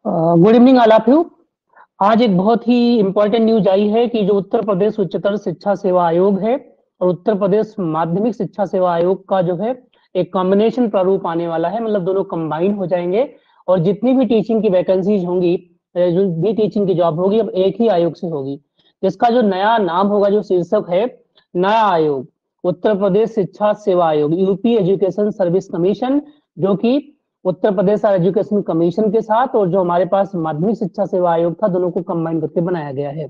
Good evening all of you. आज एक बहुत ही इम्पोर्टेंट न्यूज आई है कि जो उत्तर प्रदेश उच्चतर शिक्षा सेवा आयोग है और उत्तर प्रदेश माध्यमिक शिक्षा सेवा आयोग का जो है एक कॉम्बिनेशन प्रारूप आने वाला है, मतलब दोनों कंबाइन हो जाएंगे और जितनी भी टीचिंग की वैकेंसीज होंगी, जो भी टीचिंग की जॉब होगी, अब एक ही आयोग से होगी, जिसका जो नया नाम होगा, जो शीर्षक है, नया आयोग उत्तर प्रदेश शिक्षा सेवा आयोग, यूपी एजुकेशन सर्विस कमीशन, जो कि उत्तर प्रदेश एजुकेशन कमीशन के साथ और जो हमारे पास माध्यमिक शिक्षा सेवा आयोग था, दोनों को कंबाइन करके बनाया गया है।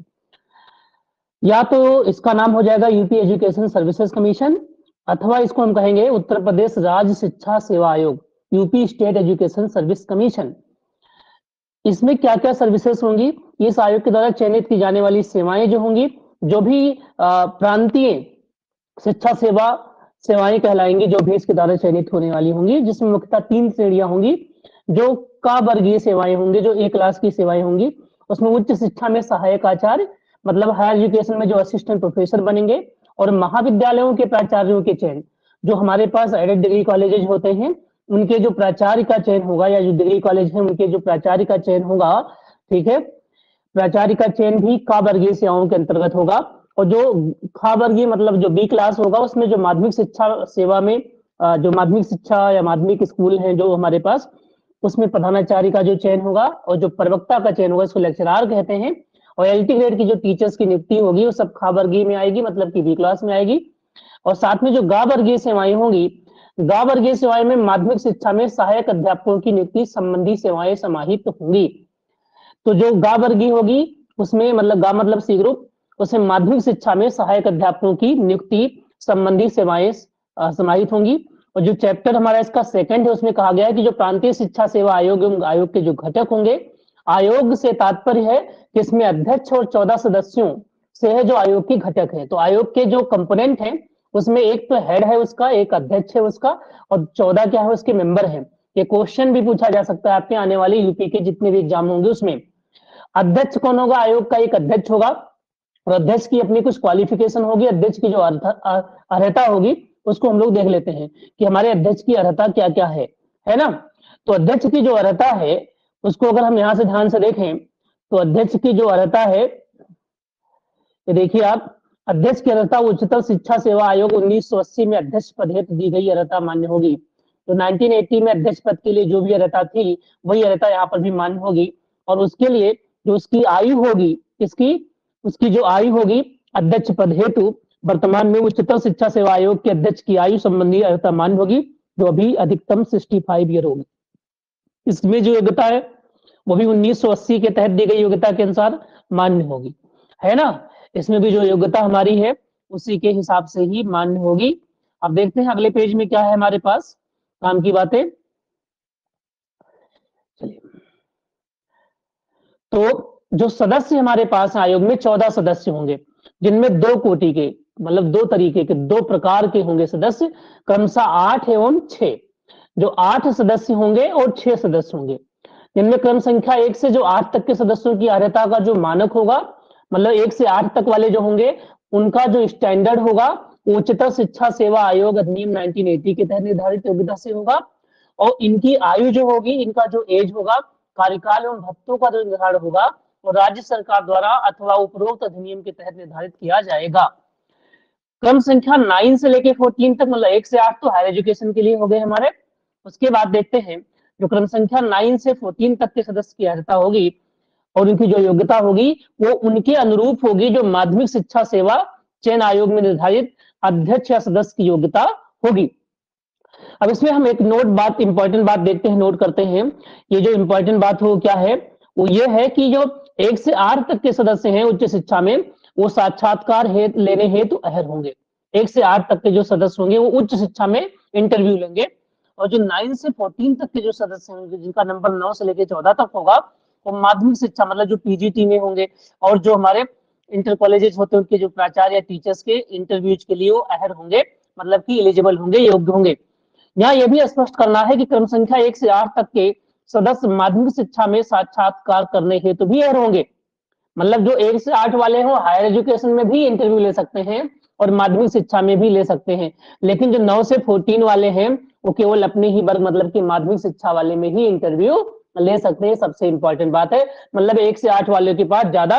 या तो इसका नाम हो जाएगा यूपी एजुकेशन सर्विसेज कमीशन, अथवा इसको हम कहेंगे उत्तर प्रदेश राज्य शिक्षा सेवा आयोग, UP state education service commission. इसमें क्या क्या सर्विसेज होंगी, इस आयोग के द्वारा चयनित की जाने वाली सेवाएं जो होंगी, जो भी प्रांतीय शिक्षा सेवाएं कहलाएंगी, जो भी इसके द्वारा चयनित होने वाली होंगी, जिसमें मुख्यतः 3 श्रेणियां होंगी। जो का वर्गीय सेवाएं होंगी, जो A क्लास की सेवाएं होंगी, उसमें उच्च शिक्षा में सहायक आचार्य, मतलब हायर एजुकेशन में जो असिस्टेंट प्रोफेसर बनेंगे, और महाविद्यालयों के प्राचार्यों के चयन, जो हमारे पास एडेड डिग्री कॉलेजेस होते हैं, उनके जो प्राचार्य का चयन होगा, या जो डिग्री कॉलेज है उनके जो प्राचार्य का चयन होगा, ठीक है, प्राचार्य का चयन भी का वर्गीय सेवाओं के अंतर्गत होगा। और जो खा वर्गीय मतलब जो B क्लास होगा, उसमें जो माध्यमिक शिक्षा सेवा में जो माध्यमिक शिक्षा या माध्यमिक स्कूल है जो हमारे पास, उसमें प्रधानाचार्य का जो चयन होगा और जो प्रवक्ता का चयन होगा, इसको लेक्चरार कहते हैं। और LT ग्रेड की जो टीचर्स की नियुक्ति होगी, वो सब खा वर्गीय में आएगी, मतलब कि B क्लास में आएगी। और साथ में जो गा वर्गीय सेवाएं होंगी, गा वर्गीय सेवाएं में माध्यमिक शिक्षा में सहायक अध्यापकों की नियुक्ति संबंधी सेवाएं समाहित होंगी। तो जो गा वर्गीय होगी, उसमें मतलब गा मतलब C ग्रुप, उसमें माध्यमिक शिक्षा में सहायक अध्यापकों की नियुक्ति संबंधी सेवाएं समाहित होंगी। और जो चैप्टर हमारा इसका सेकंड है, उसमें कहा गया है कि जो प्रांतीय शिक्षा सेवा आयोग एवं आयोग के जो घटक होंगे, आयोग से तात्पर्य है कि इसमें अध्यक्ष और 14 सदस्यों से है जो आयोग के घटक है। तो आयोग के जो कंपोनेंट है, उसमें एक तो हेड है उसका, एक अध्यक्ष है उसका, और 14 क्या है उसके मेंबर है। ये क्वेश्चन भी पूछा जा सकता है आपके आने वाले यूपी के जितने भी एग्जाम होंगे उसमें। अध्यक्ष कौन होगा, आयोग का एक अध्यक्ष होगा, और अध्यक्ष की अपनी कुछ क्वालिफिकेशन होगी, अध्यक्ष की जो अर्हता होगी, उसको हम लोग देख लेते हैं कि हमारे अध्यक्ष की अर्हता क्या क्या है ना। तो अध्यक्ष की जो अर्हता है, उसको अगर हम यहाँ से ध्यान से देखें, तो अध्यक्ष की जो अर्हता है, ये देखिए आप, अध्यक्ष की अर्हता उच्चतर शिक्षा सेवा आयोग 1980 में अध्यक्ष पद हेतु दी गई अर्हता मान्य होगी। तो 1980 में अध्यक्ष पद के लिए जो भी अर्हता थी, वही अर्हता यहाँ पर भी मान्य होगी। और उसके लिए जो उसकी आयु होगी, इसकी उसकी जो आयु होगी अध्यक्ष पद हेतु, वर्तमान में उच्चतर शिक्षा सेवा आयोग के अध्यक्ष की आयु संबंधी अर्हता मान्य होगी, जो अभी अधिकतम 65 ईयर होगी। इसमें जो योग्यता है, वो भी 1980 के तहत दी गई योग्यता के अनुसार मान्य होगी, है ना। इसमें भी जो योग्यता हमारी है, उसी के हिसाब से ही मान्य होगी। अब देखते हैं अगले पेज में क्या है हमारे पास काम की बातें। चलिए, तो जो सदस्य हमारे पास आयोग में 14 सदस्य होंगे, जिनमें 2 कोटि के, मतलब 2 तरीके के, 2 प्रकार के होंगे सदस्य, क्रमशः 8 एवं 6। जो 8 सदस्य होंगे और 6 सदस्य होंगे, जिनमें क्रम संख्या 1 से जो 8 तक के सदस्यों की अर्हता का जो मानक होगा, मतलब 1 से 8 तक वाले जो होंगे, उनका जो स्टैंडर्ड होगा, उच्चतर शिक्षा सेवा आयोग अधिनियम 1980 के तहत निर्धारित योग्यता से होगा। और इनकी आयु जो होगी, इनका जो एज होगा, कार्यकाल एवं भत्तों का जो निर्धारण होगा, वो राज्य सरकार द्वारा अथवा उपरोक्त अधिनियम के तहत निर्धारित किया जाएगा। क्रम संख्या 9 से लेके 14 तक, मतलब 1 से 8 तो हायर एजुकेशन के लिए हो गए हमारे। उसके बाद देखते हैं जो क्रम संख्या 9 से 14 तक के सदस्य की अर्हता होगी और उनकी जो योग्यता होगी, वो उनके अनुरूप होगी जो माध्यमिक शिक्षा सेवा चयन आयोग में निर्धारित अध्यक्ष या सदस्य की योग्यता होगी। अब इसमें हम एक इंपॉर्टेंट बात देखते हैं, नोट करते हैं। ये जो इंपॉर्टेंट बात हो क्या है, वो ये है कि जो 1 से 8 तक के सदस्य हैं उच्च शिक्षा में, वो साक्षात्कार लेने हेतु अहर होंगे। 1 से 8 तक के जो सदस्य होंगे, वो उच्च शिक्षा में इंटरव्यू लेंगे। और जो 9 से 14 तक के जो सदस्य होंगे, जिनका नंबर 9 से लेकर 14 तक होगा, वो माध्यमिक शिक्षा मतलब जो PGT में होंगे, और जो हमारे इंटर कॉलेजेस होते हैं, उनके जो प्राचार्य या टीचर्स के इंटरव्यूज के लिए वो अहर होंगे, मतलब कि एलिजिबल होंगे, योग्य होंगे। यहाँ यह भी स्पष्ट करना है कि क्रम संख्या 1 से 8 तक के सदस्य माध्यमिक शिक्षा में साक्षात्कार करने हेतु भी अहर होंगे। मतलब जो 1 से 8 वाले हो, हायर एजुकेशन में भी इंटरव्यू ले सकते हैं और माध्यमिक शिक्षा में भी ले सकते हैं। लेकिन जो 9 से 14 वाले हैं, वो केवल अपने ही वर्ग मतलब कि माध्यमिक शिक्षा वाले में ही इंटरव्यू ले सकते हैं, सबसे इंपॉर्टेंट बात है। मतलब 1 से 8 वालों के पास ज्यादा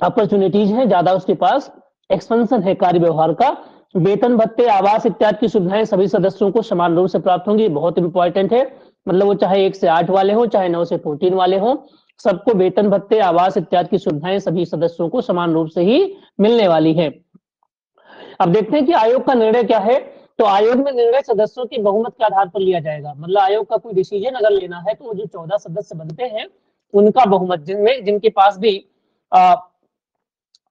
अपॉर्चुनिटीज है, ज्यादा उसके पास एक्सपेंशन है कार्य व्यवहार का। वेतन भत्ते आवास इत्यादि की सुविधाएं सभी सदस्यों को समान रूप से प्राप्त होंगी, बहुत इंपॉर्टेंट है। मतलब वो चाहे 1 से 8 वाले हो, चाहे 9 से 14 वाले हो, सबको वेतन भत्ते आवास इत्यादि की सुविधाएं सभी सदस्यों को समान रूप से ही मिलने वाली है। अब देखते हैं कि आयोग का निर्णय क्या है। तो आयोग में निर्णय सदस्यों के बहुमत के आधार पर लिया जाएगा। मतलब आयोग का कोई डिसीजन अगर लेना है तो वो जो 14 सदस्य बनते हैं उनका बहुमत, जिनमें जिनके पास भी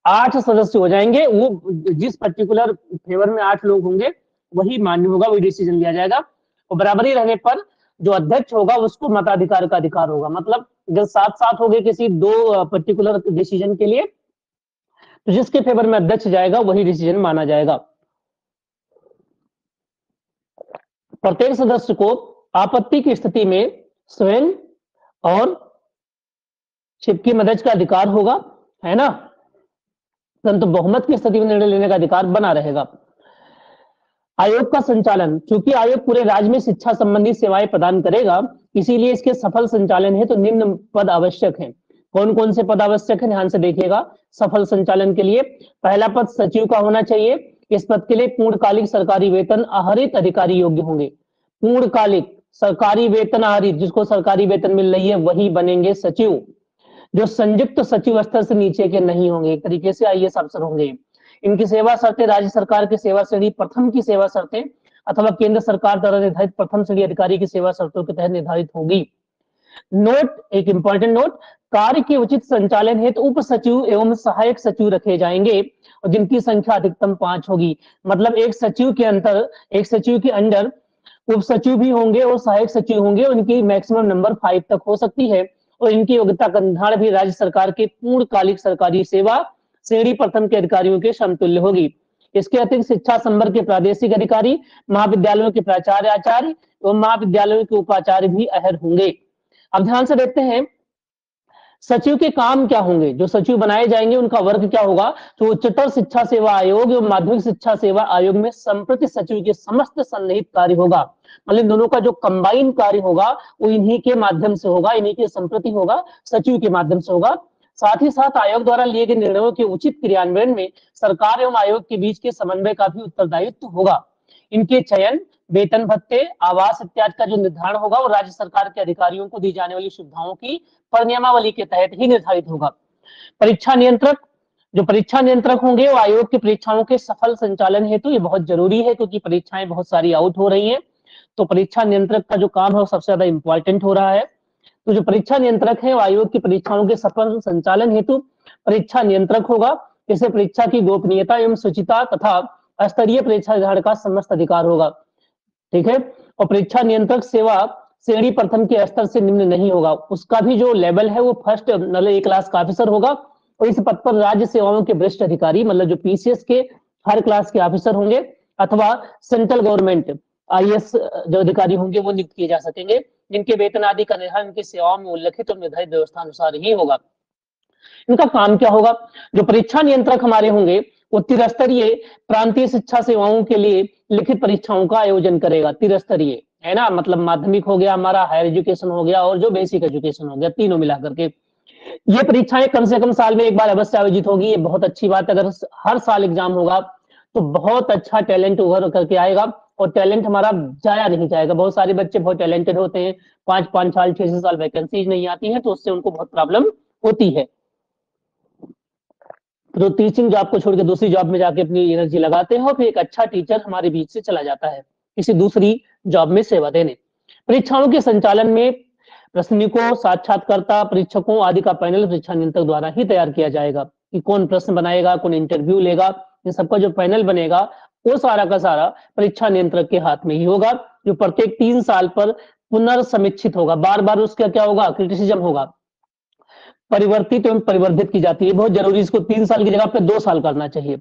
8 सदस्य हो जाएंगे, वो जिस पर्टिकुलर फेवर में 8 लोग होंगे वही मान्य होगा, वही डिसीजन लिया जाएगा। और बराबरी रहने पर जो अध्यक्ष होगा उसको मताधिकार का अधिकार होगा। मतलब अगर 7-7 हो गए किसी दो पर्टिकुलर डिसीजन के लिए, तो जिसके फेवर में अध्यक्ष जाएगा वही डिसीजन माना जाएगा। प्रत्येक सदस्य को आपत्ति की स्थिति में स्वयं और शिव की मदद का अधिकार होगा, है ना, परंतु बहुमत की स्थिति में निर्णय लेने का अधिकार बना रहेगा। आयोग का संचालन, क्योंकि आयोग पूरे राज्य में शिक्षा संबंधी सेवाएं प्रदान करेगा, इसीलिए इसके सफल संचालन है तो निम्न पद आवश्यक हैं। कौन कौन से पद आवश्यक है, ध्यान से देखिएगा। सफल संचालन के लिए पहला पद सचिव का होना चाहिए। इस पद के लिए पूर्णकालिक सरकारी वेतन आहरित अधिकारी योग्य होंगे। पूर्णकालिक सरकारी वेतन आहरित, जिसको सरकारी वेतन मिल रही है वही बनेंगे सचिव। जो संयुक्त सचिव स्तर से नीचे के नहीं होंगे, एक तरीके से आईएएस अफसर होंगे। इनकी सेवा शर्तें राज्य सरकार की सेवा श्रेणी प्रथम की सेवा शर्तें अथवा केंद्र सरकार द्वारा निर्धारित प्रथम श्रेणी अधिकारी की सेवा शर्तों के तहत निर्धारित होगी। नोट, एक इंपॉर्टेंट नोट, कार्य के उचित संचालन हेतु उप सचिव एवं सहायक सचिव रखे जाएंगे और जिनकी संख्या अधिकतम 5 होगी। मतलब एक सचिव के अंडर उप सचिव भी होंगे और सहायक सचिव होंगे, उनकी मैक्सिमम नंबर 5 तक हो सकती है। और इनकी योग्यता का निर्धारण भी राज्य सरकार के पूर्णकालिक सरकारी सेवा श्रेणी प्रथम के अधिकारियों के समतुल्य होगी। इसके अतिरिक्त शिक्षा संवर्ग के प्रादेशिक अधिकारी, महाविद्यालयों के प्राचार्य आचार्य एवं महाविद्यालयों के उपाचार्य भी अहर होंगे। अब ध्यान से देखते हैं सचिव के काम क्या होंगे। जो सचिव बनाए जाएंगे उनका वर्ग क्या होगा। तो उच्चतर शिक्षा सेवा आयोग एवं माध्यमिक शिक्षा सेवा आयोग में संप्रति सचिव के समस्त सन्निहित कार्य होगा। मतलब दोनों का जो कंबाइन कार्य होगा वो इन्हीं के माध्यम से होगा, इन्हीं के संप्रति होगा, सचिव के माध्यम से होगा। साथ ही साथ आयोग द्वारा लिए गए निर्णयों के उचित क्रियान्वयन में सरकार एवं आयोग के बीच के समन्वय का भी उत्तरदायित्व होगा। इनके चयन, वेतन भत्ते, आवास इत्यादि का जो निर्धारण होगा वो राज्य सरकार के अधिकारियों को दी जाने वाली सुविधाओं की पर नियमावली के तहत ही निर्धारित होगा। परीक्षा नियंत्रक, जो परीक्षा नियंत्रक होंगे वो आयोग की परीक्षाओं के सफल संचालन हेतु ये बहुत जरूरी है, क्योंकि परीक्षाएं बहुत सारी आउट हो रही हैं। तो परीक्षा नियंत्रक का जो काम है वो सबसे ज्यादा इंपॉर्टेंट हो रहा है। तो जो परीक्षा नियंत्रक है वो आयोग की परीक्षाओं के सफल संचालन हेतु परीक्षा नियंत्रक होगा। इसे परीक्षा की गोपनीयता एवं शुचिता तथा स्तरीय परीक्षा निर्धारण का समस्त अधिकार होगा। ठीक है। और परीक्षा नियंत्रक सेवा श्रेणी प्रथम के स्तर से निम्न नहीं होगा, उसका भी जो लेवल है वो फर्स्ट मतलब ए क्लास का ऑफिसर होगा। और इस पद पर राज्य सेवाओं के वरिष्ठ अधिकारी, मतलब जो पीसीएस के हर क्लास के ऑफिसर होंगे अथवा सेंट्रल गवर्नमेंट आईएएस जो अधिकारी होंगे वो नियुक्त किए जा सकेंगे, जिनके वेतन आदि का निर्धारण इनकी सेवाओं में उल्लेखित और निर्धारित व्यवस्था अनुसार ही होगा। इनका काम क्या होगा। जो परीक्षा नियंत्रक हमारे होंगे वो त्रिस्तरीय प्रांतीय शिक्षा सेवाओं के लिए लिखित परीक्षाओं का आयोजन करेगा। त्रिस्तरीय है ना, मतलब माध्यमिक हो गया, हमारा हायर एजुकेशन हो गया और जो बेसिक एजुकेशन हो गया, तीनों मिलाकर के ये परीक्षाएं कम से कम साल में एक बार अवश्य आयोजित होगी। ये बहुत अच्छी बात है, अगर हर साल एग्जाम होगा तो बहुत अच्छा टैलेंट उभर करके आएगा और टैलेंट हमारा जाया नहीं जाएगा। बहुत सारे बच्चे बहुत टैलेंटेड होते हैं, 5-5 साल 6 साल वैकेंसीज नहीं आती है तो उससे उनको बहुत प्रॉब्लम होती है। तो टीचिंग जॉब को छोड़ के दूसरी जॉब में जाके अपनी एनर्जी लगाते हैं और फिर एक अच्छा टीचर हमारे बीच से चला जाता है किसी दूसरी जॉब में सेवा देने। परीक्षाओं के संचालन में प्रश्निकों, साक्षात्कारता, परीक्षकों आदि का पैनल परीक्षा नियंत्रक द्वारा ही तैयार किया जाएगा कि कौन प्रश्न बनाएगा, कौन इंटरव्यू लेगा। इन सबका जो पैनल बनेगा वो सारा का सारा परीक्षा नियंत्रक के हाथ में ही होगा, जो प्रत्येक 3 साल पर पुनर्समीक्षित होगा। बार बार उसका क्या होगा, क्रिटिसिज्म होगा, परिवर्तित एवं परिवर्धित की जाती है। बहुत जरूरी, इसको 3 साल की जगह पे 2 साल करना चाहिए।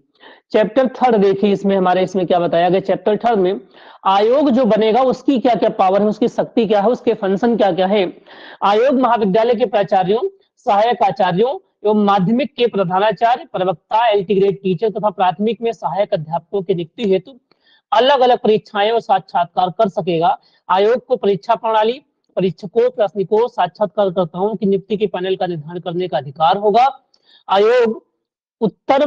चैप्टर 3 देखिए, इसमें क्या बताया गया। चैप्टर 3 में आयोग जो बनेगा उसकी क्या क्या पावर है, उसकी शक्ति क्या है, उसके फंक्शन क्या क्या है। आयोग महाविद्यालय के प्राचार्यों, सहायक आचार्यों एवं माध्यमिक के प्रधानाचार्य, प्रवक्ता, एल्टी ग्रेड टीचर तथा प्राथमिक में सहायक अध्यापकों की नियुक्ति हेतु अलग अलग परीक्षाएं और साक्षात्कार कर सकेगा। आयोग को परीक्षा प्रणाली, परीक्षकों, प्राथमिकों, साक्षात्कारकर्ताओं की नियुक्ति के पैनल का निर्धारण करने का अधिकार होगा। आयोग उत्तर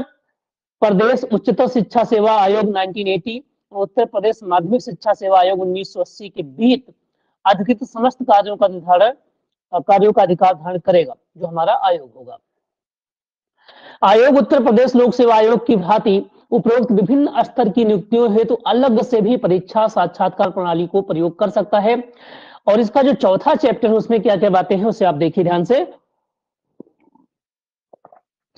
प्रदेश उच्चतर शिक्षा सेवा आयोग 1980 और उत्तर प्रदेश माध्यमिक शिक्षा सेवा आयोग 1980 के बीच अधिकृत समस्त कार्यों का अधिकार धारण करेगा, जो हमारा आयोग होगा। आयोग उत्तर प्रदेश लोक सेवा आयोग की भांति उपरोक्त विभिन्न स्तर की नियुक्तियों हेतु अलग से भी परीक्षा साक्षात्कार प्रणाली को प्रयोग कर सकता है। और इसका जो चौथा चैप्टर है उसमें क्या क्या बातें हैं उसे आप देखिए ध्यान से।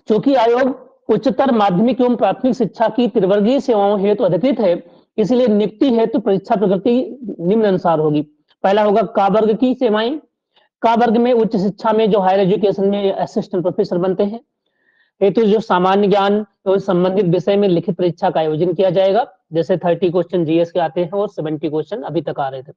चूंकि आयोग उच्चतर माध्यमिक एवं प्राथमिक शिक्षा की त्रिवर्गीय सेवाओं हेतु अधिकृत है, इसलिए नियुक्ति हेतु परीक्षा प्रकृति निम्न अनुसार होगी। पहला होगा क वर्ग की सेवाएं। क वर्ग में उच्च शिक्षा में जो हायर एजुकेशन में असिस्टेंट प्रोफेसर बनते हैं हेतु जो सामान्य ज्ञान एवं संबंधित विषय में लिखित परीक्षा का आयोजन किया जाएगा। जैसे 30 क्वेश्चन जीएस के आते हैं और 70 क्वेश्चन अभी तक आ रहे थे।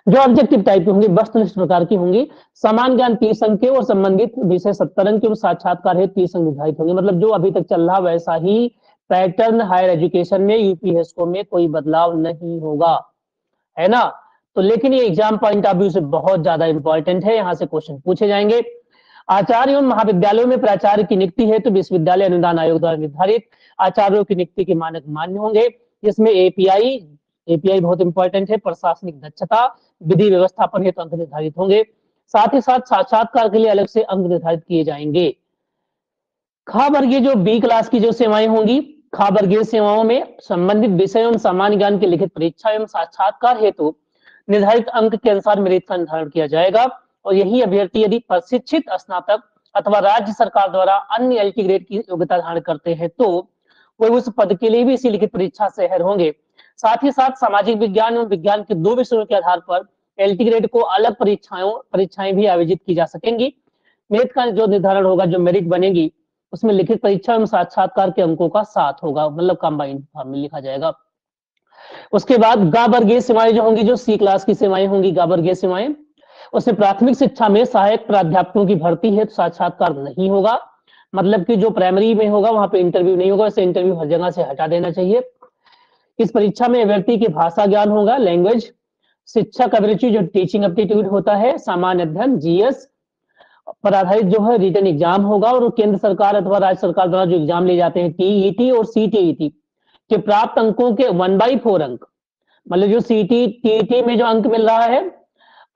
जो ऑब्जेक्टिव टाइप की होंगी, वस्तुनिष्ठ प्रकार की होंगी। समान ज्ञान 30 अंक के और संबंधित विषय 70 अंक के और साक्षात्कार हेतु 30 अंक निर्धारित होंगे। मतलब जो अभी तक चल रहा वैसा ही पैटर्न हायर एजुकेशन में यूपीएससी में कोई बदलाव नहीं होगा, है ना। तो लेकिन ये एग्जाम पॉइंट ऑफ व्यू से बहुत ज्यादा इंपॉर्टेंट है, यहाँ से क्वेश्चन पूछे जाएंगे। आचार्य एवं महाविद्यालयों में प्राचार्य की नियुक्ति हेतु विश्वविद्यालय अनुदान आयोग द्वारा निर्धारित आचार्यों की नियुक्ति के मानक मान्य होंगे। जिसमें एपीआई बहुत इंपॉर्टेंट है, प्रशासनिक दक्षता, विधि व्यवस्थापन हेतु अंक निर्धारित होंगे। साथ ही साथ साक्षात्कार के लिए अलग से अंक निर्धारित किए जाएंगे। ख वर्गीय जो बी क्लास की जो सेवाएं होंगी, ख वर्गीय सेवाओं में संबंधित विषय एवं सामान्य ज्ञान की लिखित परीक्षा एवं साक्षात्कार हेतु निर्धारित अंक के अनुसार मेरिट का निर्धारण किया जाएगा। और यही अभ्यर्थी यदि प्रशिक्षित स्नातक अथवा राज्य सरकार द्वारा अन्य एलटी ग्रेड की योग्यता धारण करते हैं तो वो उस पद के लिए भी इसी लिखित परीक्षा से अहर होंगे। साथ ही साथ सामाजिक विज्ञान एवं विज्ञान के 2 विषयों के आधार पर एलटी ग्रेड को अलग परीक्षाएं भी आयोजित की जा सकेंगी। मेरिट का जो निर्धारण होगा, जो मेरिट बनेगी उसमें लिखित परीक्षा एवं साक्षात्कार के अंकों का साथ होगा, मतलब कंबाइंड फॉर्म में लिखा जाएगा। उसके बाद ग वर्गीय सेवाएं जो होंगी, जो सी क्लास की सेवाएं होंगी, ग वर्गीय सेवाएं, उसमें प्राथमिक शिक्षा में सहायक प्राध्यापकों की भर्ती है तो साक्षात्कार नहीं होगा। मतलब कि जो प्राइमरी में होगा वहां पे इंटरव्यू नहीं होगा, वैसे इंटरव्यू हर जगह से हटा देना चाहिए। इस परीक्षा में अभ्यर्थी की भाषा ज्ञान होगा, लैंग्वेज, शिक्षक अभिरुचि जो टीचिंग एप्टीट्यूड होता है, सामान्य अध्ययन जीएस पर आधारित जो है रिटन एग्जाम होगा। और केंद्र सरकार अथवा राज्य सरकार द्वारा जो एग्जाम ले जाते हैं टीईटी और सीटीईटी के प्राप्त अंकों के 1/4 अंक, मतलब जो सीटीईटी में जो अंक मिल रहा है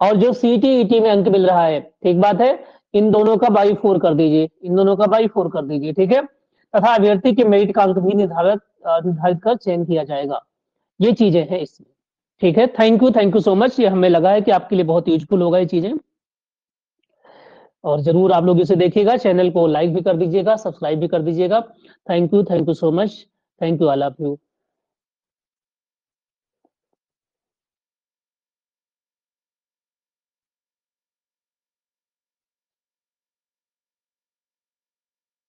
और जो सीटीईटी में अंक मिल रहा है, ठीक बात है, इन दोनों का बाई 4 कर दीजिए, इन दोनों का बाई 4 कर दीजिए, ठीक है। तथा अभ्यर्थी के मेरिट का अंक भी निर्धारित कर चयन किया जाएगा। ये चीजें हैं इसमें, ठीक है। Thank you so much. ये हमें लगा है कि आपके लिए बहुत यूजफुल होगा ये चीजें, और जरूर आप लोग इसे देखिएगा। चैनल को लाइक भी कर दीजिएगा, सब्सक्राइब भी कर दीजिएगा। Thank you so much. Thank you all of you.